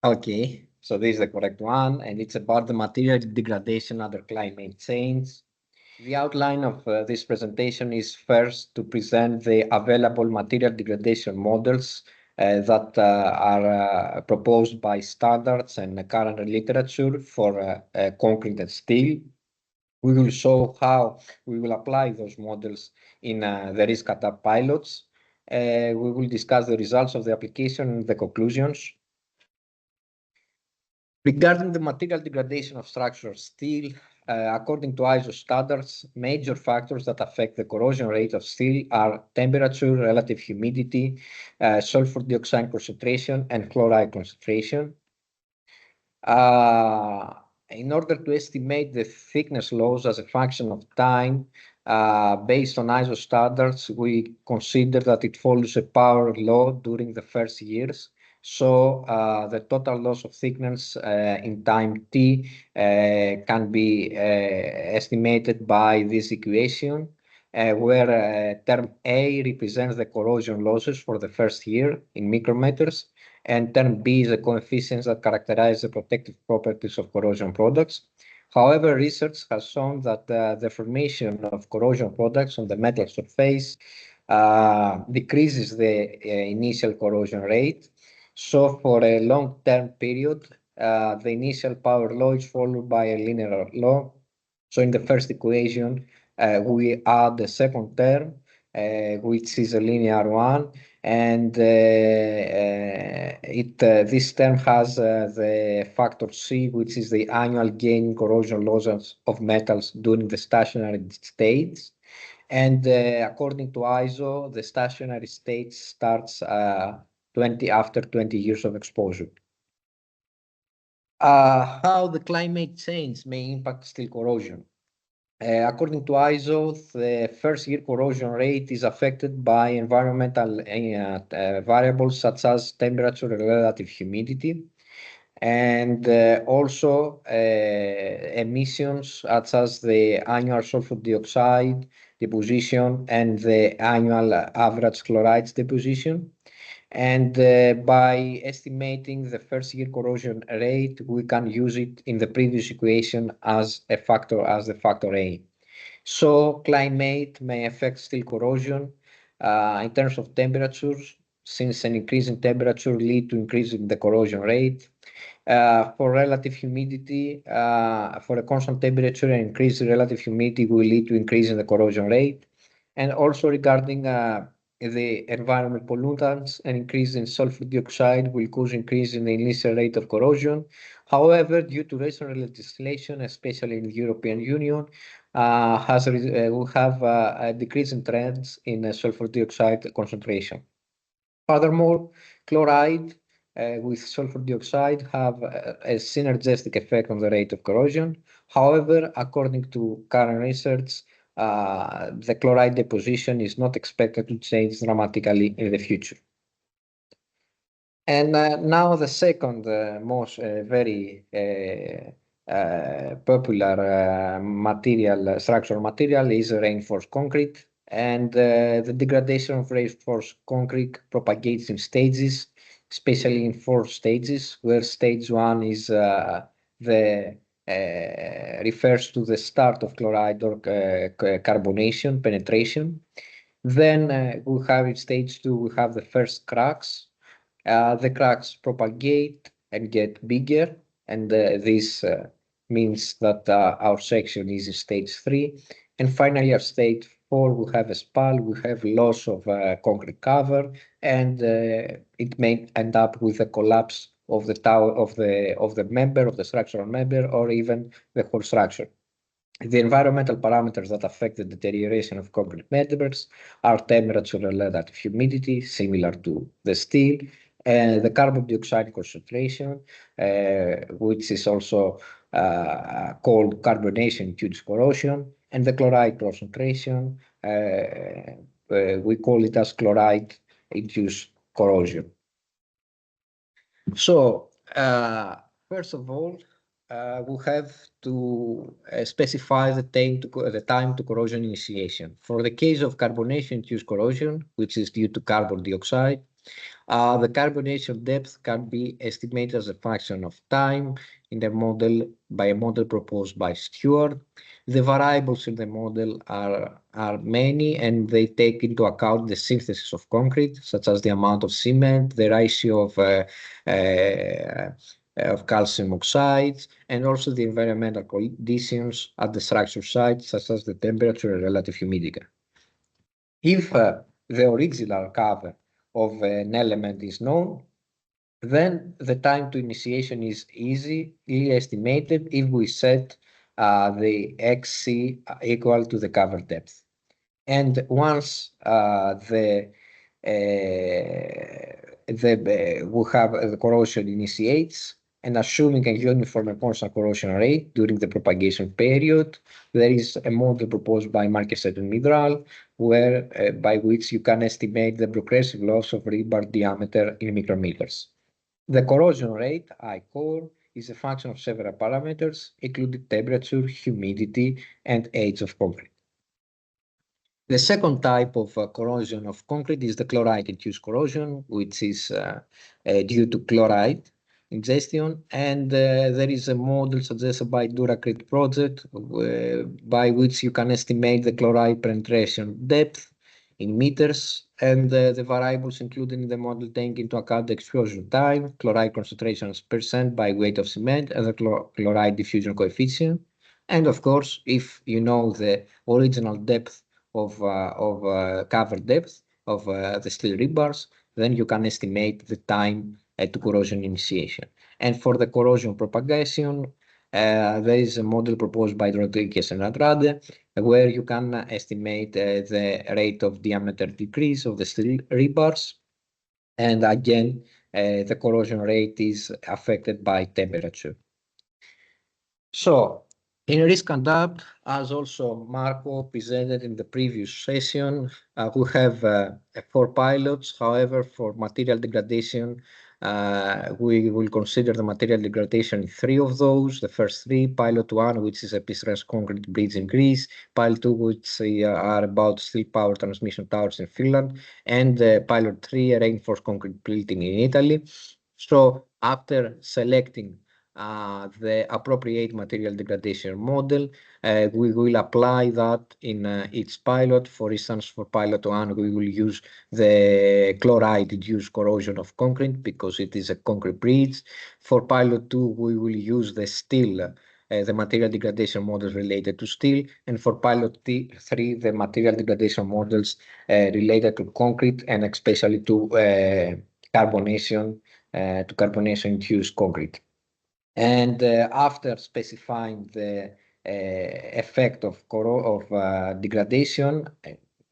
Okay, so this is the correct one, and it's about the material degradation under climate change. The outline of this presentation is first to present the available material degradation models that are proposed by standards and current literature for concrete and steel. We will show how we will apply those models in the RISKADAPT pilots. We will discuss the results of the application and the conclusions. Regarding the material degradation of structural steel, according to ISO standards, major factors that affect the corrosion rate of steel are temperature, relative humidity, sulfur dioxide concentration, and chloride concentration. In order to estimate the thickness loss as a function of time, based on ISO standards, we consider that it follows a power law during the first years. So the total loss of thickness in time t can be estimated by this equation, where term A represents the corrosion losses for the first year in micrometers, and term B is the coefficients that characterize the protective properties of corrosion products. However, research has shown that the formation of corrosion products on the metal surface decreases the initial corrosion rate. So for a long-term period, the initial power law is followed by a linear law. So in the first equation, we add the second term, which is a linear one, and this term has the factor C, which is the annual gain in corrosion losses of metals during the stationary stage. And according to ISO, the stationary stage starts after 20 years of exposure. How the climate change may impact steel corrosion. According to ISO, the first year corrosion rate is affected by environmental variables such as temperature and relative humidity, and also emissions such as the annual sulfur dioxide deposition and the annual average chlorides deposition. And by estimating the first year corrosion rate, we can use it in the previous equation as the factor A. So climate may affect steel corrosion in terms of temperatures, since an increase in temperature lead to increase in the corrosion rate. For relative humidity, for a constant temperature, an increase in relative humidity will lead to increase in the corrosion rate. And also regarding the environment pollutants, an increase in sulfur dioxide will cause increase in the initial rate of corrosion. However, due to recent legislation, especially in the European Union, we have a decrease in trends in sulfur dioxide concentration. Furthermore, chloride with sulfur dioxide have a synergistic effect on the rate of corrosion. However, according to current research, the chloride deposition is not expected to change dramatically in the future. And now the second most very popular structural material is reinforced concrete. And the degradation of reinforced concrete propagates in stages, especially in 4 stages, where stage 1 is refers to the start of chloride or carbonation penetration. Then we have in stage 2, we have the first cracks. The cracks propagate and get bigger, and this means that our section is in stage 3. And finally, at stage 4, we have a spall, we have loss of concrete cover, and it may end up with a collapse of the tower of the member, of the structural member, or even the whole structure. The environmental parameters that affect the deterioration of concrete members are temperature and relative humidity, similar to the steel, and the carbon dioxide concentration, which is also called carbonation-induced corrosion, and the chloride concentration, we call it as chloride-induced corrosion. So, first of all, we have to specify the time to corrosion initiation. For the case of carbonation-induced corrosion, which is due to carbon dioxide, The carbonation depth can be estimated as a function of time in the model by a model proposed by Stewart. The variables in the model are many, and they take into account the synthesis of concrete, such as the amount of cement, the ratio of calcium oxides, and also the environmental conditions at the structure site, such as the temperature and relative humidity. If the original cover of an element is known, then the time to initiation is easily estimated if we set the XC equal to the cover depth. And once we have the corrosion initiates, and assuming a uniform and constant corrosion rate during the propagation period, there is a model proposed by Marquez and Midral, where by which you can estimate the progressive loss of rebar diameter in micrometers. The corrosion rate, I core, is a function of several parameters, including temperature, humidity, and age of concrete. The second type of corrosion of concrete is the chloride-induced corrosion, which is due to chloride ingestion, and there is a model suggested by Duracrete project by which you can estimate the chloride penetration depth in meters, and the variables included in the model take into account the exposure time, chloride concentration as percent by weight of cement, and the chloride diffusion coefficient. And of course, if you know the original depth of cover depth of the steel rebars, then you can estimate the time to corrosion initiation. And for the corrosion propagation, there is a model proposed by Rodriguez and Andrade, where you can estimate the rate of diameter decrease of the steel rebars. And again, the corrosion rate is affected by temperature. So, in RISKADAPT, as also Marco presented in the previous session, we have 4 pilots. However, for material degradation, we will consider the material degradation in 3 of those. The first 3, pilot 1, which is a piece concrete bridge in Greece, pilot 2, which are about steel power transmission towers in Finland, and pilot 3, a reinforced concrete building in Italy. So, after selecting the appropriate material degradation model, we will apply that in each pilot. For instance, for pilot 1, we will use the chloride-induced corrosion of concrete because it is a concrete bridge. For pilot 2, we will use the steel, the material degradation models related to steel, and for pilot 3, the material degradation models related to concrete and especially to carbonation-induced concrete. And after specifying the effect of degradation,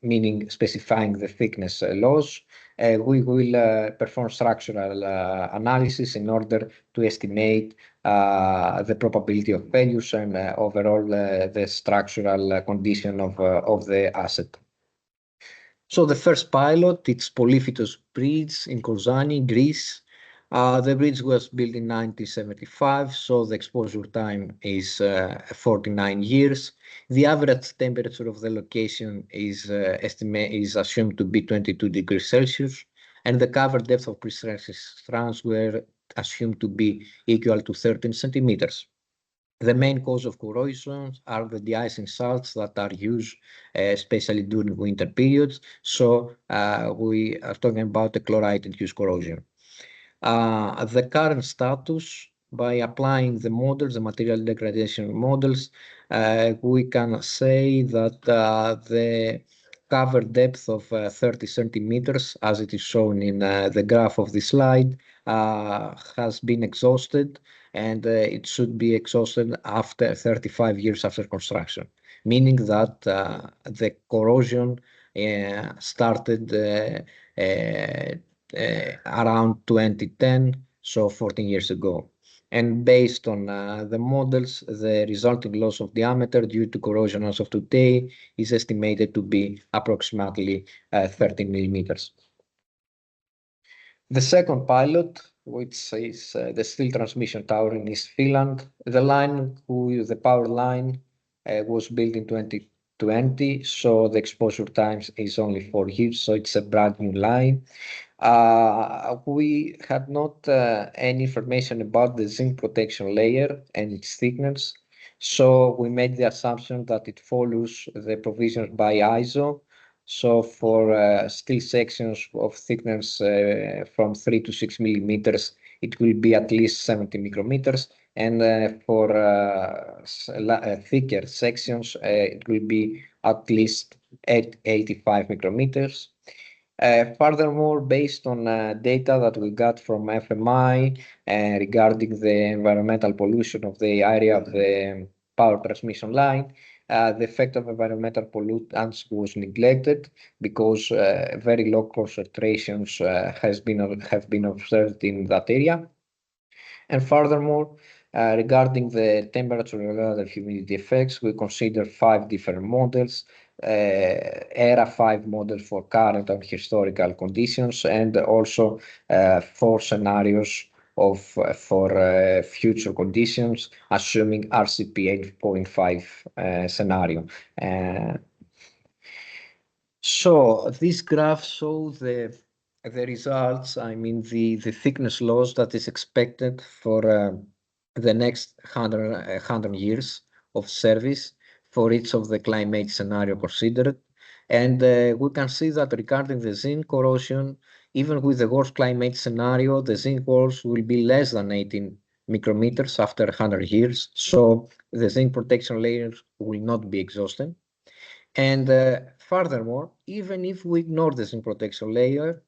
meaning specifying the thickness loss, we will perform structural analysis in order to estimate the probability of failures and overall the structural condition of the asset. So the first pilot, it's Polyphytos Bridge in Kozani, Greece. The bridge was built in 1975, so the exposure time is 49 years. The average temperature of the location is assumed to be 22 degrees Celsius, and the cover depth of pre-stressed strands were assumed to be equal to 13 centimeters. The main cause of corrosion are the de-icing salts that are used especially during winter periods. So we are talking about the chloride-induced corrosion. The current status, by applying the models, the material degradation models, we can say that the cover depth of 30 centimeters, as it is shown in the graph of the slide, has been exhausted, and it should be exhausted after 35 years after construction, meaning that the corrosion started around 2010, so 14 years ago. And based on the models, the resulting loss of diameter due to corrosion as of today is estimated to be approximately 13 millimeters. The second pilot, which is the steel transmission tower in East Finland, the power line was built in 2020, so the exposure time is only 4 years, so it's a brand new line. We had not any information about the zinc protection layer and its thickness, so we made the assumption that it follows the provisions by ISO. So for steel sections of thickness from 3 to 6 millimeters, it will be at least 70 micrometers, and for thicker sections, it will be at least 85 micrometers. Furthermore, based on data that we got from FMI regarding the environmental pollution of the area of the power transmission line, the effect of environmental pollutants was neglected because very low concentrations have been observed in that area. And furthermore, regarding the temperature relative humidity effects, we consider 5 different models, ERA 5 model for current and historical conditions, and also 4 scenarios for future conditions, assuming RCP 8.5 scenario. So this graph shows the results, I mean the thickness loss that is expected for the next 100 years of service for each of the climate scenario considered. And we can see that regarding the zinc corrosion, even with the worst climate scenario, the zinc walls will be less than 18 micrometers after 100 years. So the zinc protection layers will not be exhausted. And furthermore, even if we ignore the zinc protection layer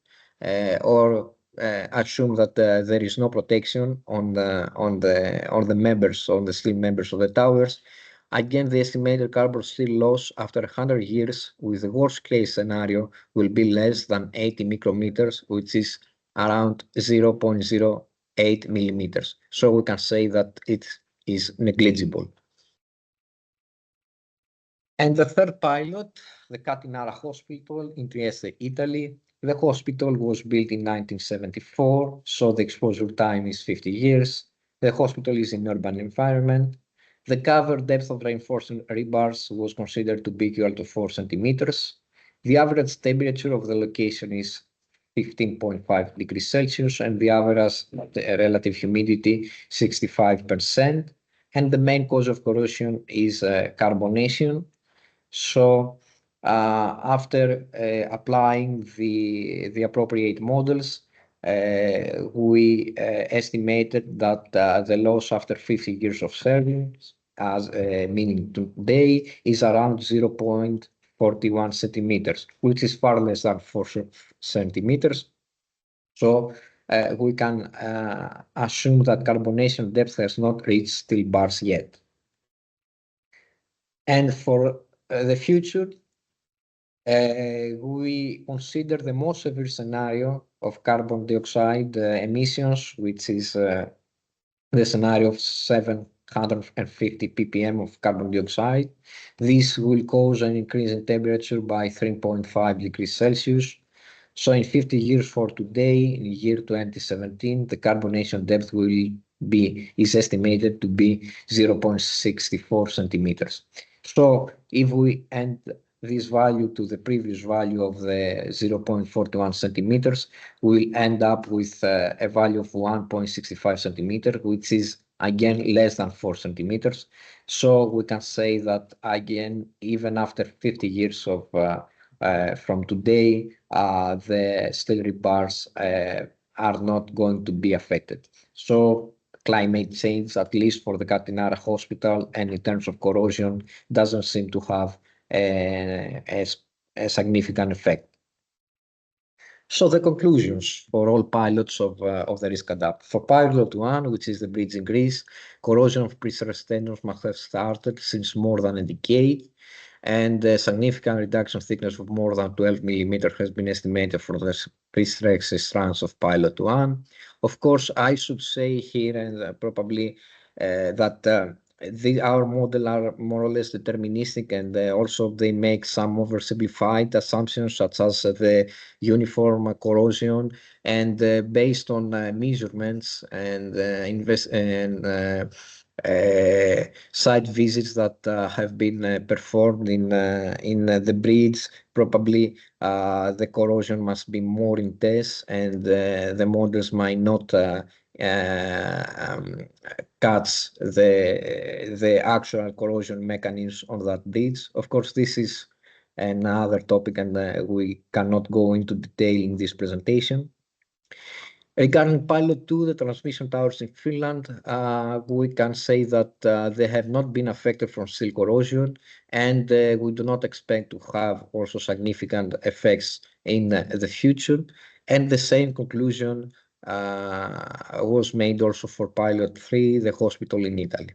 or assume that there is no protection on the members, on the steel members of the towers, again, the estimated carbon steel loss after 100 years with the worst case scenario will be less than 80 micrometers, which is around 0.08 millimeters. So we can say that it is negligible. And the third pilot, the Catinara Hospital in Trieste, Italy. The hospital was built in 1974, so the exposure time is 50 years. The hospital is in urban environment. The cover depth of reinforcing rebars was considered to be equal to 4 centimeters. The average temperature of the location is 15.5 degrees Celsius, and the average relative humidity 65%. And the main cause of corrosion is carbonation. So after applying the appropriate models, we estimated that the loss after 50 years of service, as meaning today, is around 0.41 centimeters, which is far less than 4 centimeters. So we can assume that carbonation depth has not reached steel bars yet. And for the future, we consider the most severe scenario of carbon dioxide emissions, which is the scenario of 750 ppm of carbon dioxide. This will cause an increase in temperature by 3.5 degrees Celsius. So in 50 years for today, in the year 2017, the carbonation depth is estimated to be 0.64 centimeters. So if we add this value to the previous value of the 0.41 centimeters, we'll end up with a value of 1.65 centimeter, which is again less than 4 centimeters. So we can say that again, even after 50 years of from today, the steel rebars are not going to be affected. So climate change, at least for the Catinara Hospital, and in terms of corrosion, doesn't seem to have a significant effect. So the conclusions for all pilots of the RISKADAPT. For pilot 1, which is the bridge in Greece, corrosion of pre-stressed tendons must have started since more than a decade, and a significant reduction of thickness of more than 12 millimeters has been estimated for the pre-stressed strands of pilot 1. Of course, I should say here, and probably that our model are more or less deterministic, and also they make some oversimplified assumptions such as the uniform corrosion, and based on measurements and site visits that have been performed in the bridge. Probably the corrosion must be more intense, and the models might not catch the actual corrosion mechanisms on that bridge. Of course, this is another topic, and we cannot go into detail in this presentation. Regarding Pilot 2, the transmission towers in Finland, we can say that they have not been affected from steel corrosion, and we do not expect to have also significant effects in the future. And the same conclusion was made also for Pilot 3, the hospital in Italy.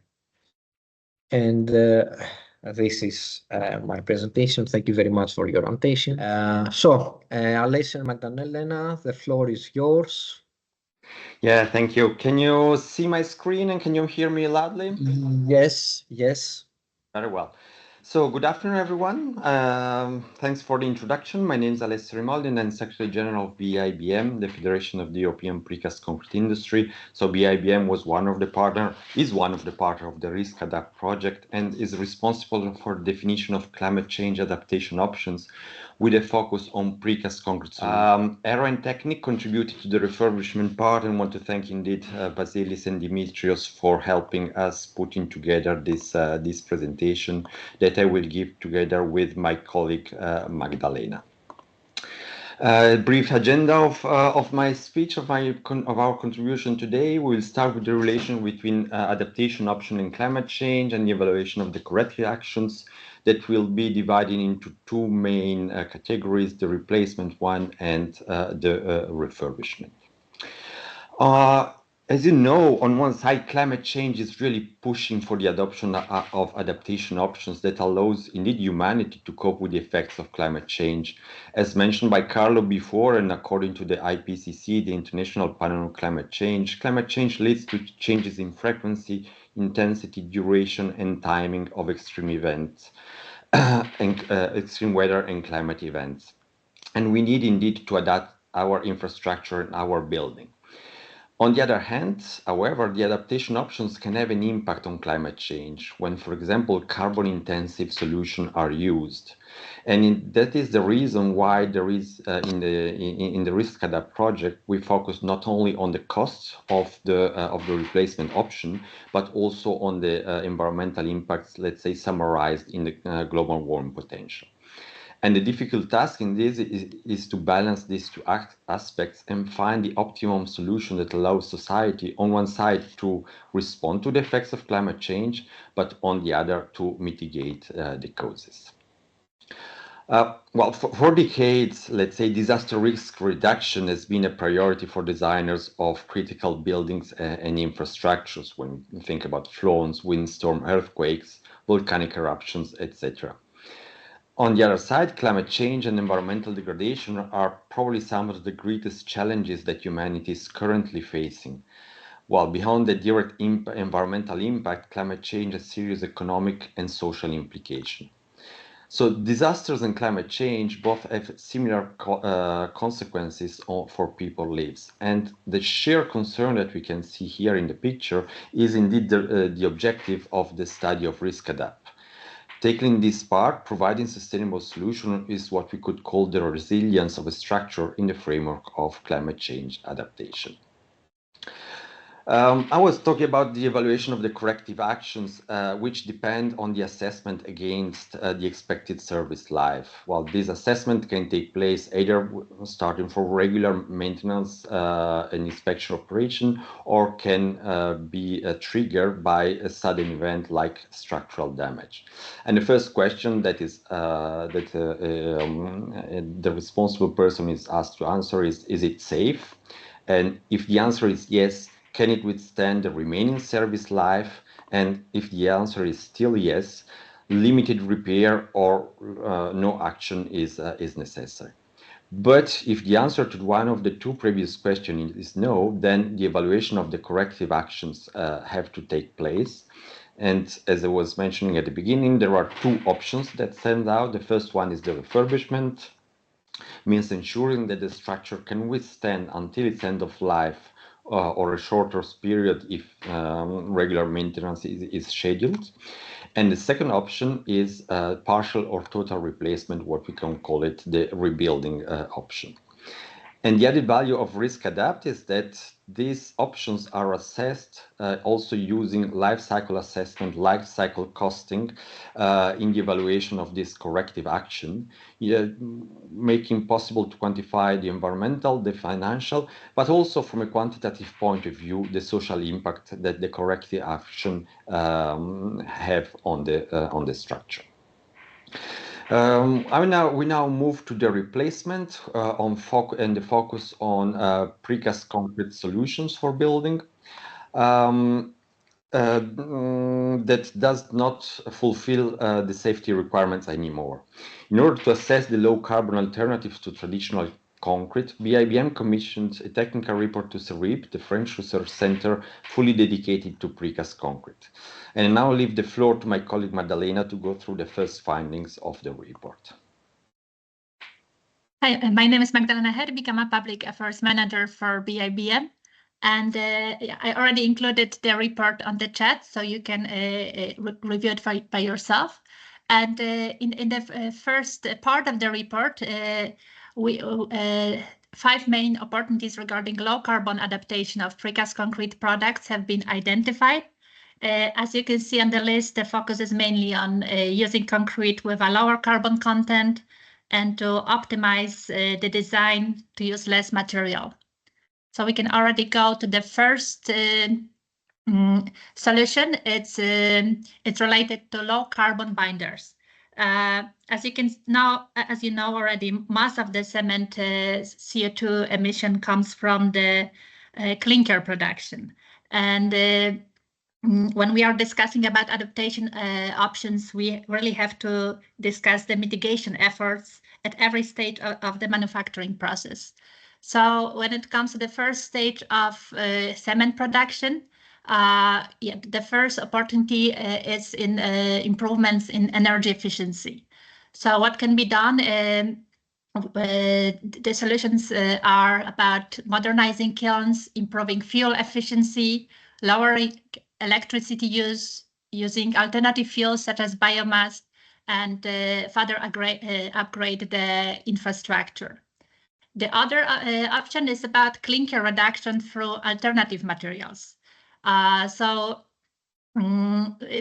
And this is my presentation. Thank you very much for your attention. Alessia and Magdalena, the floor is yours. Yeah, thank you. Can you see my screen and can you hear me loudly? Yes, yes. Very well. So good afternoon, everyone. Thanks for the introduction. My name is Alessio Rimaldi and I'm Secretary General of BIBM, the Federation of the European Precast Concrete Industry. So BIBM is one of the partner of the RISKADAPT project and is responsible for the definition of climate change adaptation options with a focus on precast concrete. Aero and Technic contributed to the refurbishment part, and want to thank indeed Vasilis and Dimitrios for helping us putting together this presentation that I will give together with my colleague Magdalena. Brief agenda of my speech, of our contribution today. We will start with the relation between adaptation option and climate change and the evaluation of the corrective actions that will be divided into two main categories, the replacement one and the refurbishment. As you know, on one side, climate change is really pushing for the adoption of adaptation options that allows indeed humanity to cope with the effects of climate change. As mentioned by Carlo before, and according to the IPCC, the International Panel on Climate Change leads to changes in frequency, intensity, duration, and timing of extreme events, extreme weather and climate events. And we need indeed to adapt our infrastructure and our building. On the other hand, however, the adaptation options can have an impact on climate change when, for example, carbon-intensive solutions are used. And that is the reason why there is, in the RISKADAPT project, we focus not only on the costs of the replacement option, but also on the environmental impacts, let's say, summarized in the global warming potential. And the difficult task in this is to balance these two aspects and find the optimum solution that allows society, on one side, to respond to the effects of climate change, but on the other, to mitigate the causes. Well, for decades, let's say, disaster risk reduction has been a priority for designers of critical buildings and infrastructures when you think about floods, windstorm, earthquakes, volcanic eruptions, etc. On the other side, climate change and environmental degradation are probably some of the greatest challenges that humanity is currently facing. While beyond the direct environmental impact, climate change has serious economic and social implications. So disasters and climate change both have similar consequences for people's lives. And the sheer concern that we can see here in the picture is indeed the objective of the study of RISKADAPT. Tackling this part, providing sustainable solution is what we could call the resilience of a structure in the framework of climate change adaptation. I was talking about the evaluation of the corrective actions, which depend on the assessment against the expected service life. While this assessment can take place either starting from regular maintenance and inspection operation, or can be triggered by a sudden event like structural damage. And the first question that is the responsible person is asked to answer is it safe? And if the answer is yes, can it withstand the remaining service life? And if the answer is still yes, limited repair or no action is necessary. But if the answer to one of the two previous questions is no, then the evaluation of the corrective actions have to take place. And as I was mentioning at the beginning, there are two options that stand out. The first one is the refurbishment, means ensuring that the structure can withstand until its end of life or a shorter period if regular maintenance is scheduled. And the second option is partial or total replacement, what we can call it the rebuilding option. And the added value of RISKADAPT is that these options are assessed also using life cycle assessment, life cycle costing in the evaluation of this corrective action, making possible to quantify the environmental, the financial, but also from a quantitative point of view, the social impact that the corrective action have on the structure. We now move to the replacement and the focus on precast concrete solutions for building that does not fulfill the safety requirements anymore. In order to assess the low carbon alternatives to traditional concrete, BIBM commissioned a technical report to CERIP, the French Research Center, fully dedicated to precast concrete. And I now leave the floor to my colleague Maddalena to go through the first findings of the report. Hi, my name is Magdalena Herbig. I'm a Public Affairs Manager for BIBM. And I already included the report on the chat, so you can review it by yourself. And in the first part of the report, we 5 main opportunities regarding low carbon adaptation of precast concrete products have been identified. As you can see on the list, the focus is mainly on using concrete with a lower carbon content and to optimize the design to use less material. So we can already go to the first solution. It's related to low carbon binders. As you know already, most of the cement CO2 emission comes from the clinker production. And when we are discussing about adaptation options, we really have to discuss the mitigation efforts at every stage of the manufacturing process. So when it comes to the first stage of cement production, the first opportunity is in improvements in energy efficiency. So what can be done? The solutions are about modernizing kilns, improving fuel efficiency, lowering electricity use, using alternative fuels such as biomass, and further upgrade the infrastructure. The other option is about clinker reduction through alternative materials. It's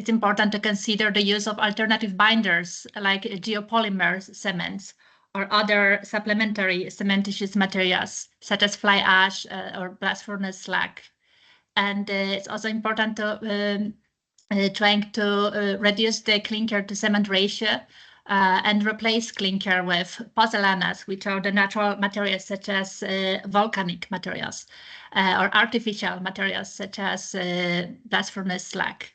important to consider the use of alternative binders like geopolymer cements or other supplementary cementitious materials such as fly ash or blast furnace slag. And it's also important to trying to reduce the clinker to cement ratio and replace clinker with pozzolanas, which are the natural materials such as volcanic materials or artificial materials such as blast furnace slag.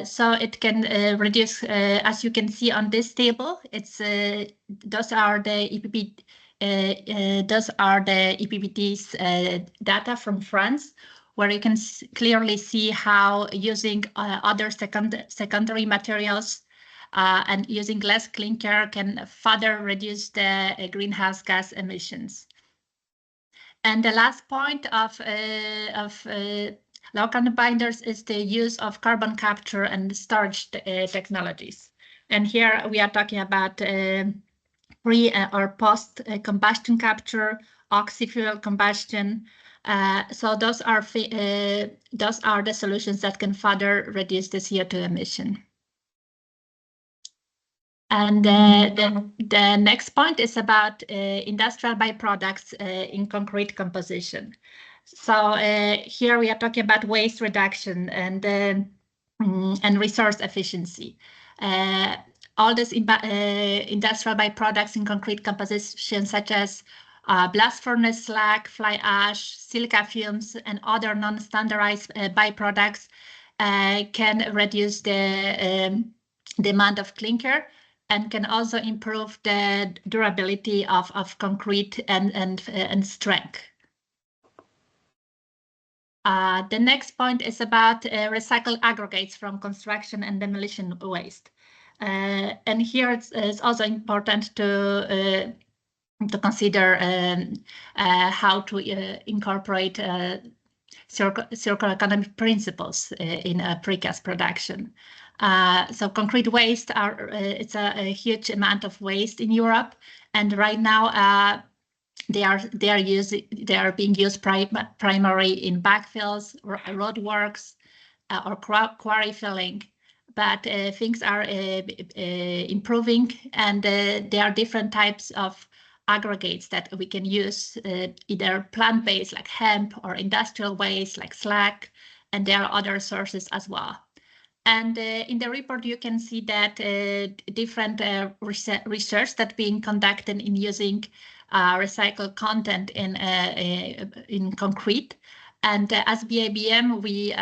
So it can reduce, as you can see on this table, those are the EPBT's data from France, where you can clearly see how using other secondary materials and using less clinker can further reduce the greenhouse gas emissions. And the last point of low carbon binders is the use of carbon capture and storage technologies. And here we are talking about pre or post combustion capture, oxy-fuel combustion. So those are the solutions that can further reduce the CO2 emission. And the next point is about industrial byproducts in concrete composition. So here we are talking about waste reduction and resource efficiency. All these industrial byproducts in concrete composition, such as blast furnace slag, fly ash, silica fumes, and other non-standardized byproducts can reduce the demand of clinker and can also improve the durability of concrete and strength. The next point is about recycled aggregates from construction and demolition waste. And here it's also important to to consider how to incorporate circular economy principles in precast production. So concrete waste it's a huge amount of waste in Europe, and right now they are being used primarily in backfills, roadworks, or quarry filling. But things are improving, and there are different types of aggregates that we can use, either plant-based like hemp or industrial waste like slag, and there are other sources as well. And in the report, you can see that different research that's being conducted in using recycled content in concrete. And as BABM, we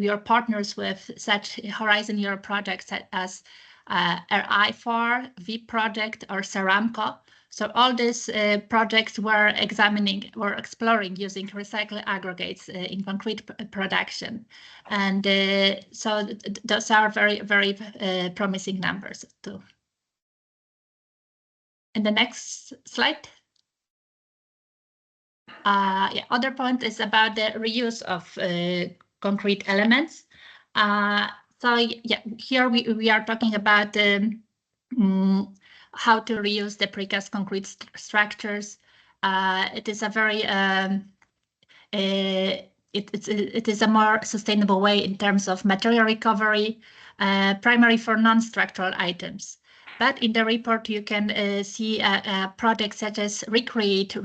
are partners with such Horizon Europe projects as RI4, VIP project, or Ceramco. So all these projects were exploring using recycled aggregates in concrete production. And so those are very, very promising numbers too. And the next slide. Other point is about the reuse of concrete elements. So yeah, here we are talking about how to reuse the precast concrete structures. It is a very it is a more sustainable way in terms of material recovery, primarily for non-structural items. But in the report, you can see projects such as Recreate,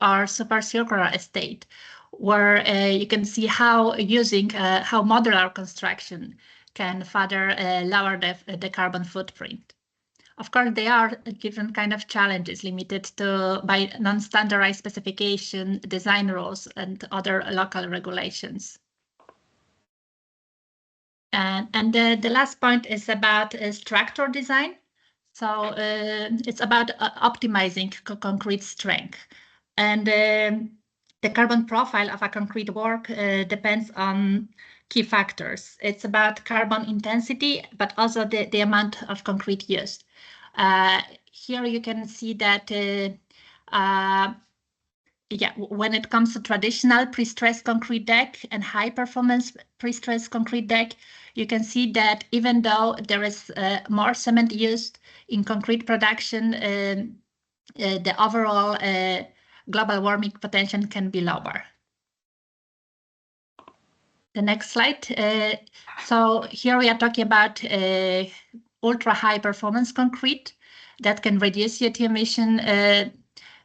or Super Circular Estate, where you can see how how modular construction can further lower the carbon footprint. Of course, there are different kind of challenges limited by non-standardized specification, design rules, and other local regulations. And the last point is about structure design. So it's about optimizing concrete strength. And the carbon profile of a concrete work depends on key factors. It's about carbon intensity, but also the amount of concrete used. Here you can see that when it comes to traditional pre-stressed concrete deck and high performance pre-stressed concrete deck, you can see that even though there is more cement used in concrete production, the overall global warming potential can be lower. The next slide. So here we are talking about ultra high performance concrete that can reduce CO2 emission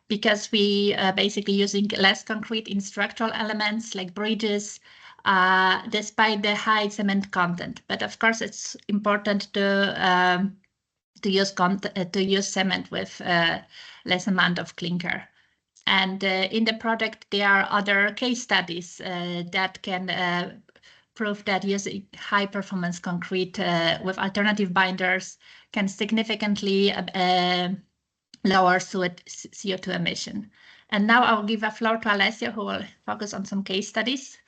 because we are basically using less concrete in structural elements like bridges, despite the high cement content. But of course, it's important to use cement with less amount of clinker. And in the project, there are other case studies that can prove that using high performance concrete with alternative binders can significantly lower CO2 emission. And now I'll give the floor to Alessio, who will focus on some case studies.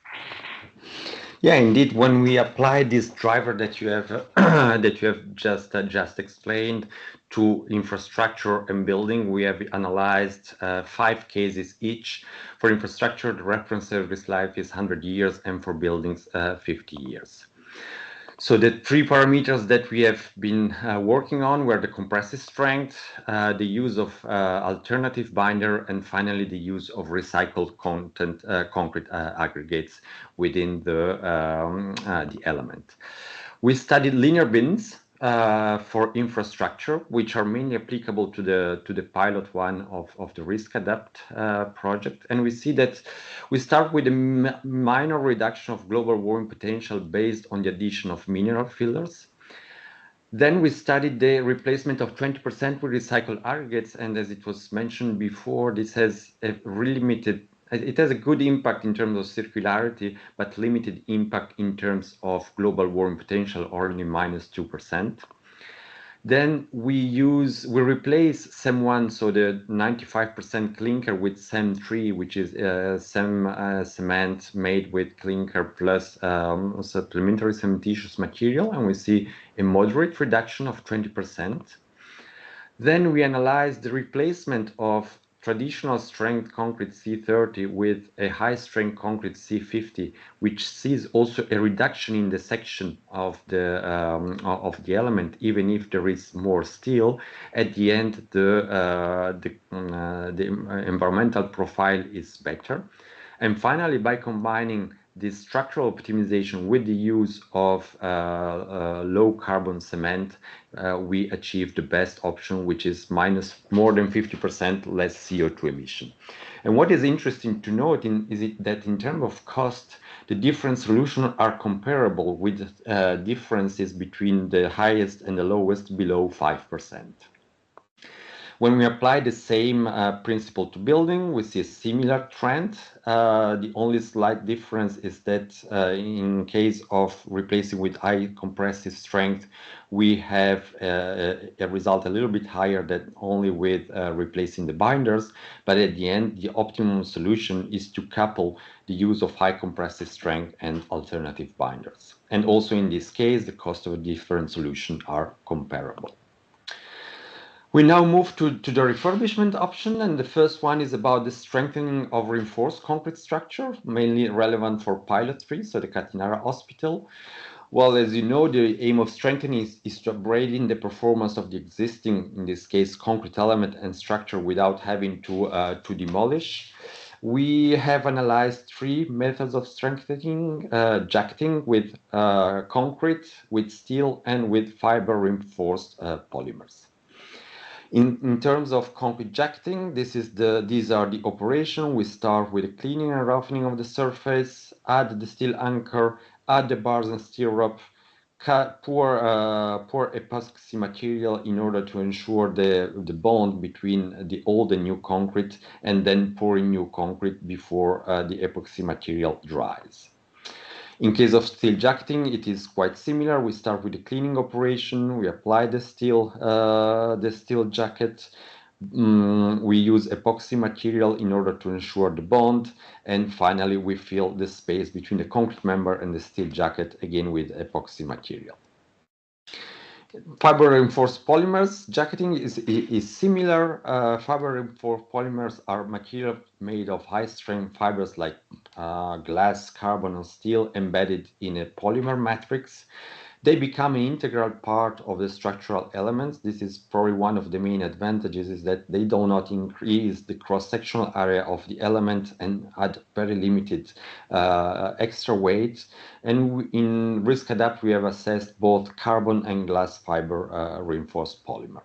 Yeah, indeed. When we apply this driver that you have just explained to infrastructure and building, we have analyzed 5 cases each. For infrastructure, the reference service life is 100 years, and for buildings, 50 years. So the 3 parameters that we have been working on were the compressive strength, the use of alternative binder, and finally the use of recycled content concrete aggregates within the element. We studied linear bins for infrastructure, which are mainly applicable to the pilot one of the RISKADAPT project, and we see that we start with a minor reduction of global warming potential based on the addition of mineral fillers. Then we studied the replacement of 20% with recycled aggregates, and as it was mentioned before, this has a really limited. It has a good impact in terms of circularity, but limited impact in terms of global warming potential, only -2%. Then we replace SEM1, so the 95% clinker, with SEM3, which is cement made with clinker plus supplementary cementitious material, and we see a moderate reduction of 20%. Then we analyzed the replacement of traditional strength concrete C30 with a high strength concrete C50, which sees also a reduction in the section of the element, even if there is more steel. At the end, the environmental profile is better. And finally, by combining this structural optimization with the use of low carbon cement, we achieve the best option, which is more than 50% less CO2 emission. And what is interesting to note is that in terms of cost, the different solutions are comparable with differences between the highest and the lowest below 5%. When we apply the same principle to building, we see a similar trend. The only slight difference is that in case of replacing with high compressive strength, we have a result a little bit higher than only with replacing the binders. But at the end, the optimum solution is to couple the use of high compressive strength and alternative binders. And also in this case, the cost of different solutions are comparable. We now move to the refurbishment option, and the first one is about the strengthening of reinforced concrete structure, mainly relevant for pilot 3, so the Catinara Hospital. Well, as you know, the aim of strengthening is to upgrade the performance of the existing, in this case, concrete element and structure without having to demolish. We have analyzed 3 methods of strengthening: jacketing with concrete, with steel, and with fiber reinforced polymers. In terms of concrete jacketing, these are the operation. We start with the cleaning and roughening of the surface, add the steel anchor, add the bars and stirrup, pour epoxy material in order to ensure the bond between the old and new concrete, and then pour in new concrete before the epoxy material dries. In case of steel jacketing, it is quite similar. We start with the cleaning operation. We apply the steel jacket. We use epoxy material in order to ensure the bond. And finally, we fill the space between the concrete member and the steel jacket, again with epoxy material. Fiber reinforced polymers jacketing is similar. Fiber reinforced polymers are material made of high strength fibers like glass, carbon, and steel embedded in a polymer matrix. They become an integral part of the structural elements. This is probably one of the main advantages, is that they do not increase the cross-sectional area of the element and add very limited extra weight. And in RISKADAPT, we have assessed both carbon and glass fiber reinforced polymer.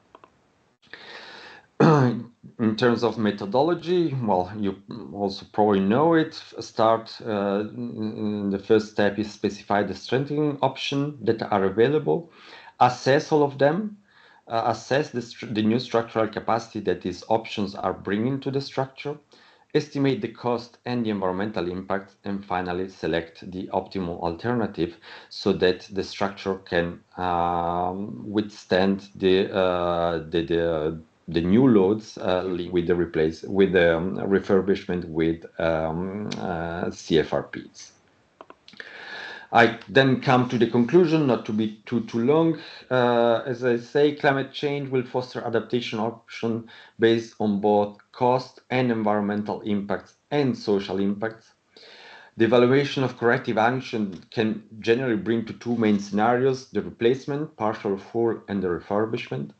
In terms of methodology, well, you also probably know it. The first step is specify the strengthening options that are available, assess all of them, assess the new structural capacity that these options are bringing to the structure, estimate the cost and the environmental impact, and finally select the optimal alternative so that the structure can withstand the new loads with the refurbishment with CFRPs. I then come to the conclusion, not to be too long. As I say, climate change will foster adaptation option based on both cost and environmental impacts and social impacts. The evaluation of corrective action can generally bring to 2 main scenarios: the replacement, partial, full, and the refurbishment.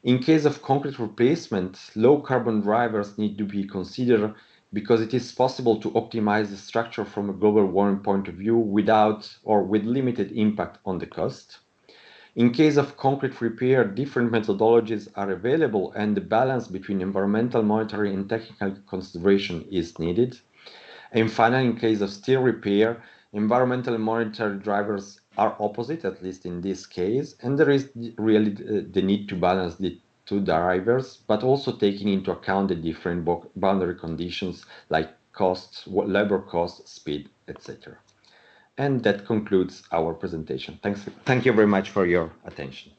In case of concrete replacement, low carbon drivers need to be considered because it is possible to optimize the structure from a global warming point of view without or with limited impact on the cost. In case of concrete repair, different methodologies are available and the balance between environmental monitoring and technical consideration is needed. And finally, in case of steel repair, environmental and monetary drivers are opposite, at least in this case, and there is really the need to balance the 2 drivers, but also taking into account the different boundary conditions like costs, labor costs, speed, etc. And that concludes our presentation. Thank you very much for your attention.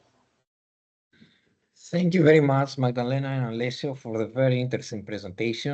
Thank you very much, Magdalena and Alessio, for the very interesting presentation.